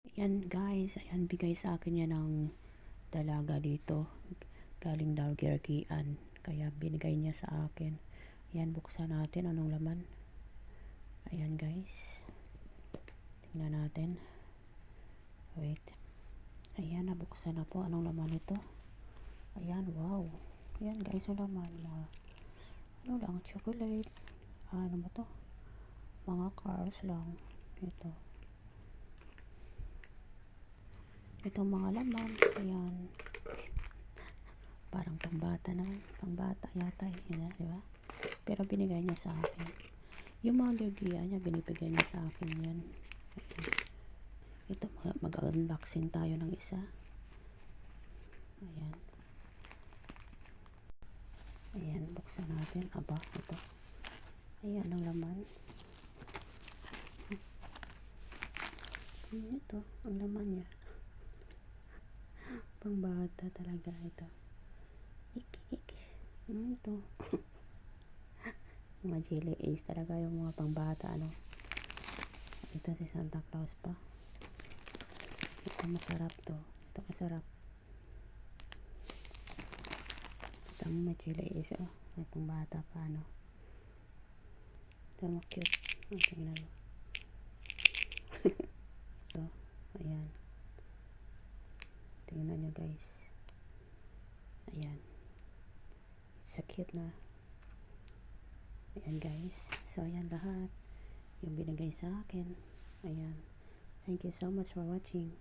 Ayan guys, ayan bigay sa akin yan ng dalaga dito. Galing daw Gergian. Kaya binigay niya sa akin. Ayan, buksan natin anong laman. Ayan guys. Tingnan natin. Wait. Ayan, nabuksan na po. Anong laman ito? Ayan, wow. Ayan guys, ang laman. Ano lang, chocolate. Ano ba to? Mga cars lang. Ito. Itong mga laman. Ayan. Parang pangbata naman. Pangbata yata. Yan, di ba? Pero binigay niya sa akin. Yung mga Gergia niya, binibigay niya sa akin yan. Ayan. Ito, mag-unboxing tayo ng isa. Ayan. Ayan, buksan natin. Aba, ito. Ayan ang laman. Ito, ang laman niya. Pangbata talaga ito. Ito. Mga jelly ace talaga yung mga pangbata, ano. Ito si Santa Claus pa. Ito masarap to. Ito masarap. Ito mga jelly ace, oh. May pangbata pa, ano. Ito mga cute. Ang tingnan mo. Ito. Ayan. Tingnan nyo guys. Ayan. It's a cute na. Ayan guys. So ayan lahat. Yung binigay sa akin. Ayan. Thank you so much for watching.